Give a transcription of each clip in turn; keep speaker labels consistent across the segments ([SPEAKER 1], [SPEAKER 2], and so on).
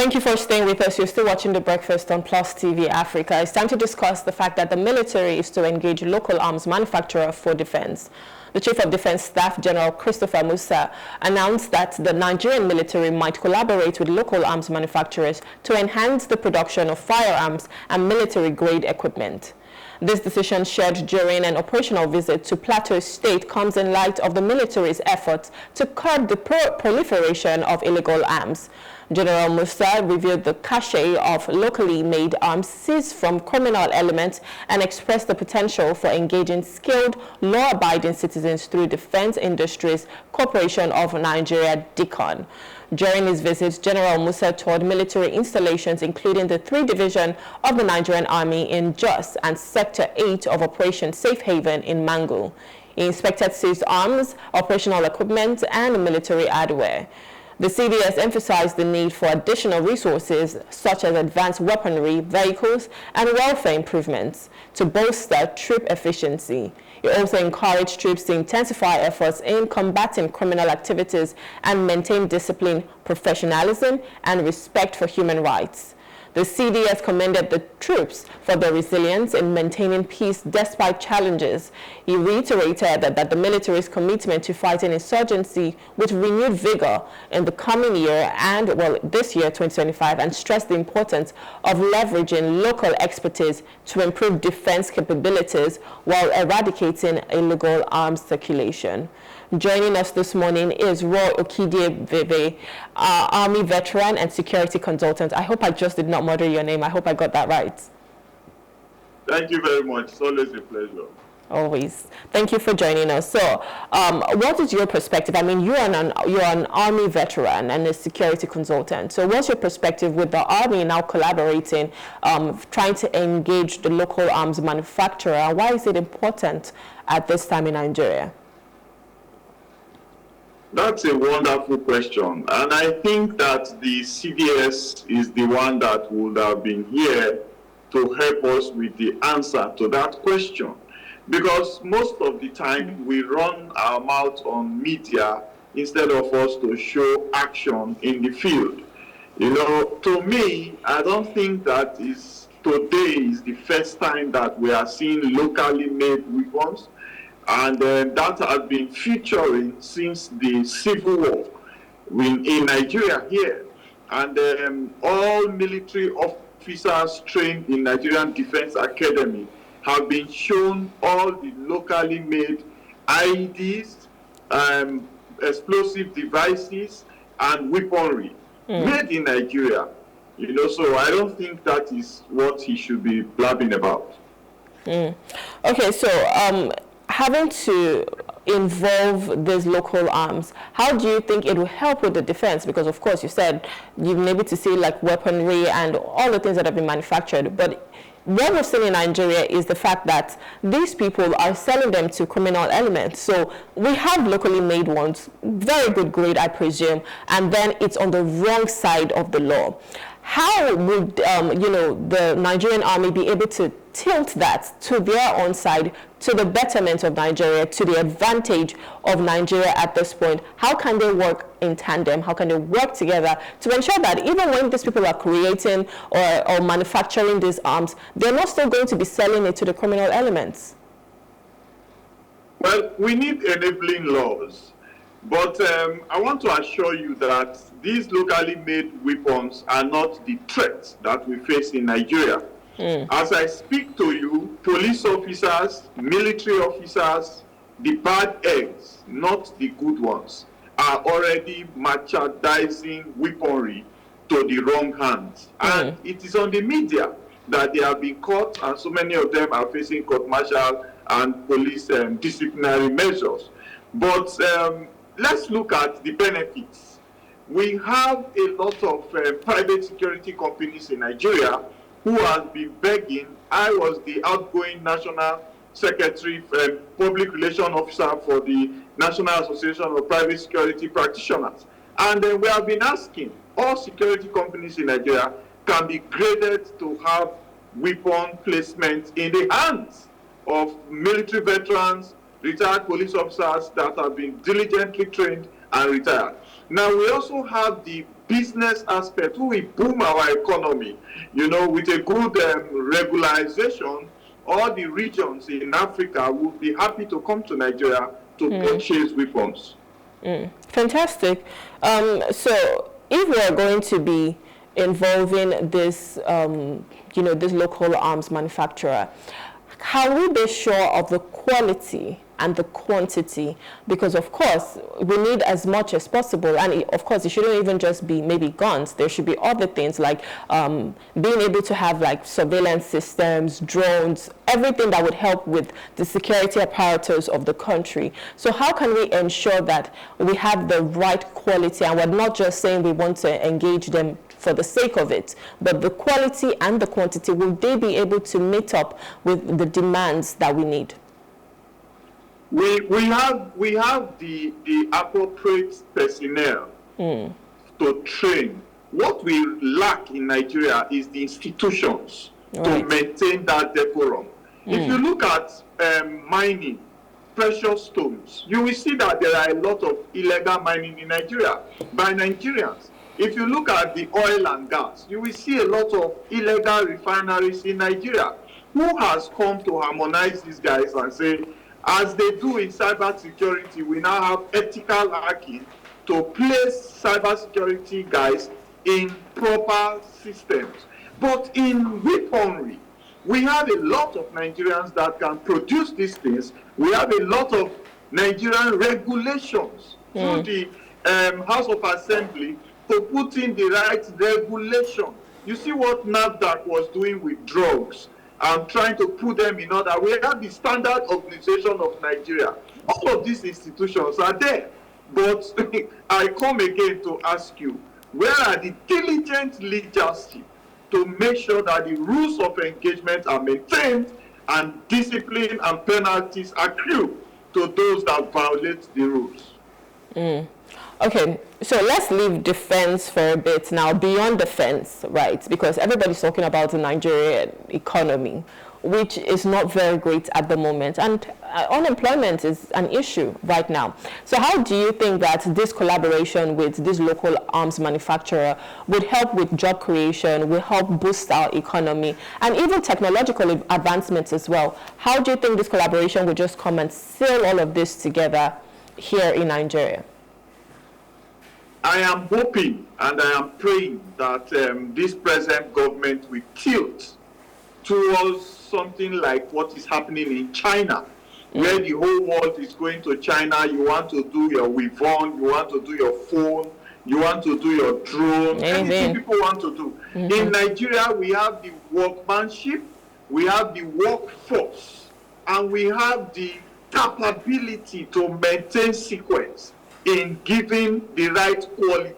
[SPEAKER 1] Thank you for staying with us. You're still watching The Breakfast on Plus TV Africa. It's time to discuss the fact that the military is to engage local arms manufacturer for defense. The Chief of Defense Staff, General Christopher Musa, announced that the Nigerian military might collaborate with local arms manufacturers to enhance the production of firearms and military-grade equipment. This decision, shared during an operational visit to Plateau State, comes in light of the military's efforts to curb the proliferation of illegal arms. General Musa reviewed the cache of locally made arms seized from criminal elements and expressed the potential for engaging skilled, law-abiding citizens through Defense Industries Corporation of Nigeria, DICON. During his visit, General Musa toured military installations, including the 3 Division of the Nigerian Army in Jos and Sector 8 of Operation Safe Haven in Mangu. He inspected seized arms, operational equipment, and military hardware. The CDS emphasized the need for additional resources, such as advanced weaponry, vehicles, and welfare improvements to bolster troop efficiency. It also encouraged troops to intensify efforts in combating criminal activities and maintain discipline, professionalism, and respect for human rights. The CDS commended the troops for their resilience in maintaining peace despite challenges. He reiterated that the military's commitment to fighting insurgency with renewed vigor in the coming year and, this year, 2025, and stressed the importance of leveraging local expertise to improve defense capabilities while eradicating illegal arms circulation. Joining us this morning is Okhidievbie, Army veteran and security consultant. I hope I just did not murder your name. I hope I got that right.
[SPEAKER 2] Thank you very much. It's always a pleasure.
[SPEAKER 1] Always. Thank you for joining us. So, what is your perspective? I mean, you're an Army veteran and a security consultant. So, what's your perspective with the Army now collaborating, trying to engage the local arms manufacturer? Why is it important at this time in Nigeria?
[SPEAKER 2] That's a wonderful question. And I think that the CDS is the one that would have been here to help us with the answer to that question. Because most of the time we run our mouth on media instead of us to show action in the field. You know, to me, I don't think that today is the first time that we are seeing locally made weapons. And that has been featuring since the Civil War in Nigeria here. And all military officers trained in Nigerian Defense Academy have been shown all the locally made IEDs, explosive devices, and weaponry made in Nigeria. You know, so I don't think that is what he should be blabbing about.
[SPEAKER 1] Okay, so having to involve these local arms, how do you think it will help with the defense? Because of course you said you've been able to see like weaponry and all the things that have been manufactured, but what we've seen in Nigeria is the fact that these people are selling them to criminal elements. So we have locally made ones, very good grade, I presume, and then it's on the wrong side of the law. How would the Nigerian Army be able to tilt that to their own side, to the betterment of Nigeria, to the advantage of Nigeria at this point? How can they work in tandem? How can they work together to ensure that even when these people are creating or manufacturing these arms, they're not still going to be selling it to the criminal elements?
[SPEAKER 2] Well, we need enabling laws. But I want to assure you that these locally made weapons are not the threat that we face in Nigeria. As I speak to you, police officers, military officers, the bad eggs, not the good ones, are already merchandising weaponry to the wrong hands. And it is on the media that they have been caught, and so many of them are facing court-martial and police disciplinary measures. But let's look at the benefits. We have a lot of private security companies in Nigeria who have been begging. I was the outgoing National Secretary, Public Relations Officer for the National Association of Private Security Practitioners. And we have been asking all security companies in Nigeria can be graded to have weapon placement in the hands of military veterans, retired police officers that have been diligently trained and retired. Now, we also have the business aspect, who will boom our economy, you know, with a good regularization. All the regions in Africa would be happy to come to Nigeria to purchase weapons.
[SPEAKER 1] Fantastic. So if we are going to be involving this, this local arms manufacturer, can we be sure of the quality and the quantity? Because of course we need as much as possible, and of course it shouldn't even just be maybe guns. There should be other things like being able to have like surveillance systems, drones, everything that would help with the security apparatus of the country. So how can we ensure that we have the right quality, and we're not just saying we want to engage them for the sake of it, but the quality and the quantity? Will they be able to meet up with the demands that we need?
[SPEAKER 2] We have the appropriate personnel to train. What we lack in Nigeria is the institutions to maintain that decorum. If you look at mining precious stones, you will see that there are a lot of illegal mining in Nigeria by Nigerians. If you look at the oil and gas, you will see a lot of illegal refineries in Nigeria. Who has come to harmonize these guys and say, as they do in cybersecurity, we now have ethical hacking to place cybersecurity guys in proper systems? But in weaponry, we have a lot of Nigerians that can produce these things. We have a lot of Nigerian regulations through the House of Assembly to put in the right regulation. You see what NAFDAC was doing with drugs and trying to put them in order. We have the Standard Organization of Nigeria. All of these institutions are there. But I come again to ask you, where are the diligent leadership to make sure that the rules of engagement are maintained and discipline and penalties accrue to those that violate the rules?
[SPEAKER 1] Okay, so let's leave defense for a bit now, beyond defense, right? Because everybody's talking about the Nigerian economy, which is not very great at the moment, and unemployment is an issue right now. So how do you think that this collaboration with this local arms manufacturer would help with job creation, will help boost our economy, and even technological advancements as well? How do you think this collaboration would just come and seal all of this together here in Nigeria?
[SPEAKER 2] I am hoping and I am praying that this present government will tilt towards something like what is happening in China, where the whole world is going to China. You want to do your weapon, you want to do your phone, you want to do your drone, anything people want to do. In Nigeria, we have the workmanship, we have the workforce, and we have the capability to maintain sequence in giving the right quality.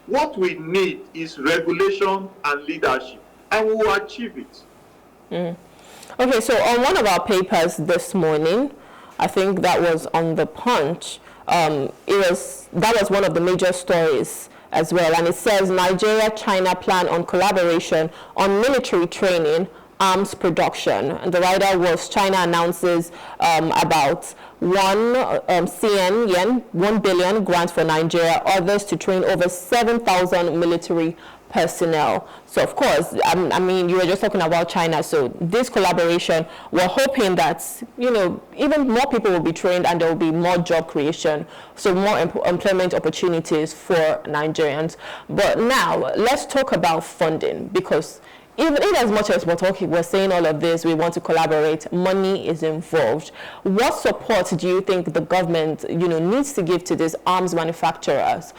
[SPEAKER 2] What we need is regulation and leadership, and we will achieve it.
[SPEAKER 1] Okay, so on one of our papers this morning, I think that was on the Punch, that was one of the major stories as well, and it says Nigeria-China plan on collaboration on military training, arms production. And the writer was China announces about 1 billion grants for Nigeria, others to train over 7,000 military personnel. So of course, I mean, you were just talking about China. So this collaboration, we're hoping that, even more people will be trained and there will be more job creation. So more employment opportunities for Nigerians. But now let's talk about funding, because even as much as we're saying all of this, we want to collaborate, money is involved. What support do you think the government, needs to give to these arms manufacturers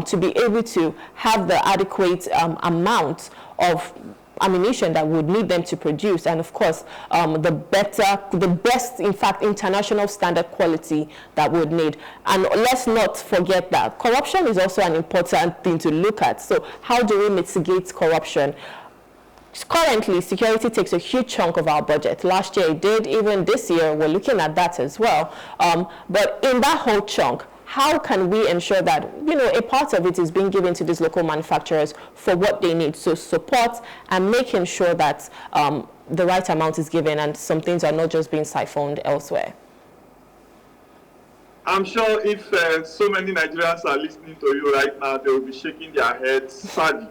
[SPEAKER 1] to be able to have the adequate amount of ammunition that would need them to produce, and of course, the best, in fact, international standard quality that would need? And let's not forget that corruption is also an important thing to look at. So how do we mitigate corruption? Currently, security takes a huge chunk of our budget. Last year it did, even this year we're looking at that as well. But in that whole chunk, how can we ensure that, a part of it is being given to these local manufacturers for what they need? So support and making sure that the right amount is given and some things are not just being siphoned elsewhere.
[SPEAKER 2] I'm sure if so many Nigerians are listening to you right now, they will be shaking their heads sadly.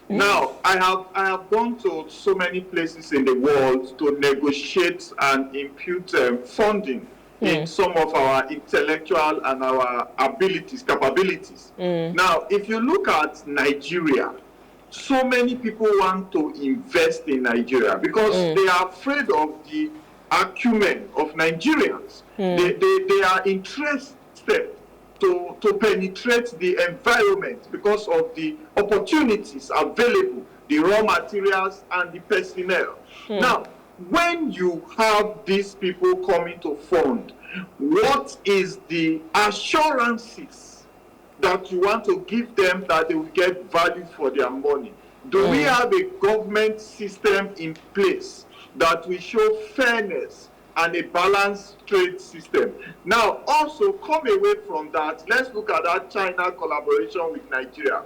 [SPEAKER 2] Now, I have gone to so many places in the world to negotiate and impute funding in some of our intellectual and our capabilities. Now, if you look at Nigeria, so many people want to invest in Nigeria because they are afraid of the acumen of Nigerians. They are interested to penetrate the environment because of the opportunities available, the raw materials and the personnel. Now, when you have these people coming to fund, what is the assurances that you want to give them that they will get value for their money? Do we have a government system in place that will show fairness and a balanced trade system? Now, also come away from that, let's look at that China collaboration with Nigeria.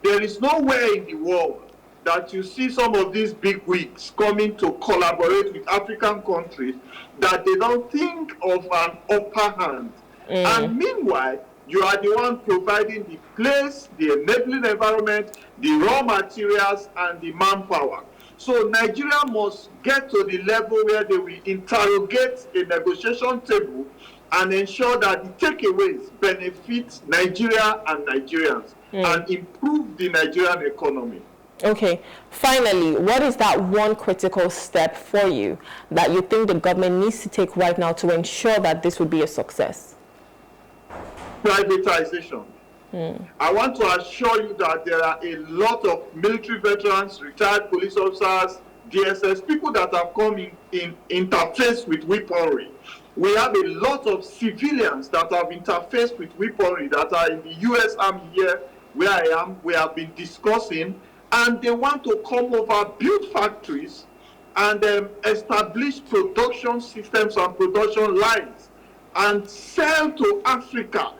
[SPEAKER 2] There is nowhere in the world that you see some of these big wigs coming to collaborate with African countries that they don't think of an upper hand. And meanwhile, you are the one providing the place, the enabling environment, the raw materials, and the manpower. So Nigeria must get to the level where they will interrogate a negotiation table and ensure that the takeaways benefit Nigeria and Nigerians and improve the Nigerian economy.
[SPEAKER 1] Okay, finally, what is that one critical step for you that you think the government needs to take right now to ensure that this would be a success?
[SPEAKER 2] Privatization. I want to assure you that there are a lot of military veterans, retired police officers, DSS, people that have come in interface with weaponry. We have a lot of civilians that have interfaced with weaponry that are in the U.S. Army here, where I am. We have been discussing, and they want to come over, build factories, and establish production systems and production lines, and sell to Africa.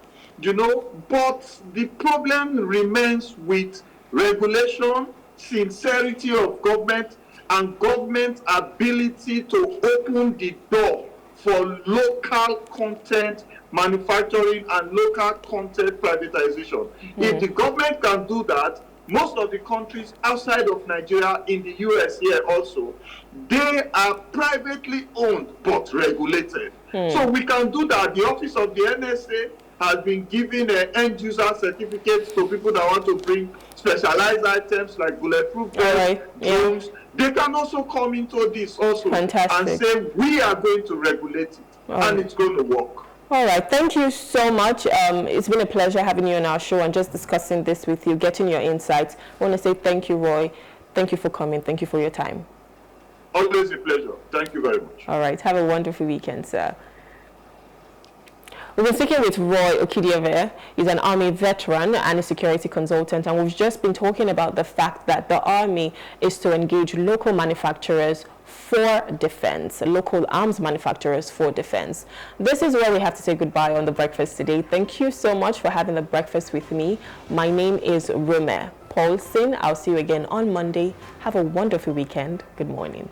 [SPEAKER 2] You know, but the problem remains with regulation, sincerity of government, and government ability to open the door for local content manufacturing and local content privatization. If the government can do that, most of the countries outside of Nigeria, in the US here also, they are privately owned but regulated. So we can do that. The office of the NSA has been giving end-user certificates to people that want to bring specialized items like bulletproof vests, drones. They can also come into this also and say, we are going to regulate it, and it's going to work.
[SPEAKER 1] All right, thank you so much. It's been a pleasure having you on our show and just discussing this with you, getting your insights. I want to say thank you, Roy. Thank you for coming. Thank you for your time.
[SPEAKER 2] Always a pleasure. Thank you very much.
[SPEAKER 1] All right, have a wonderful weekend, sir. We've been speaking with Roy Okhidievbie. He's an Army veteran and a security consultant, and we've just been talking about the fact that the Army is to engage local manufacturers for defense, local arms manufacturers for defense. This is where we have to say goodbye on The Breakfast today. Thank you so much for having The Breakfast with me. My name is Rume Paulson. I'll see you again on Monday. Have a wonderful weekend. Good morning.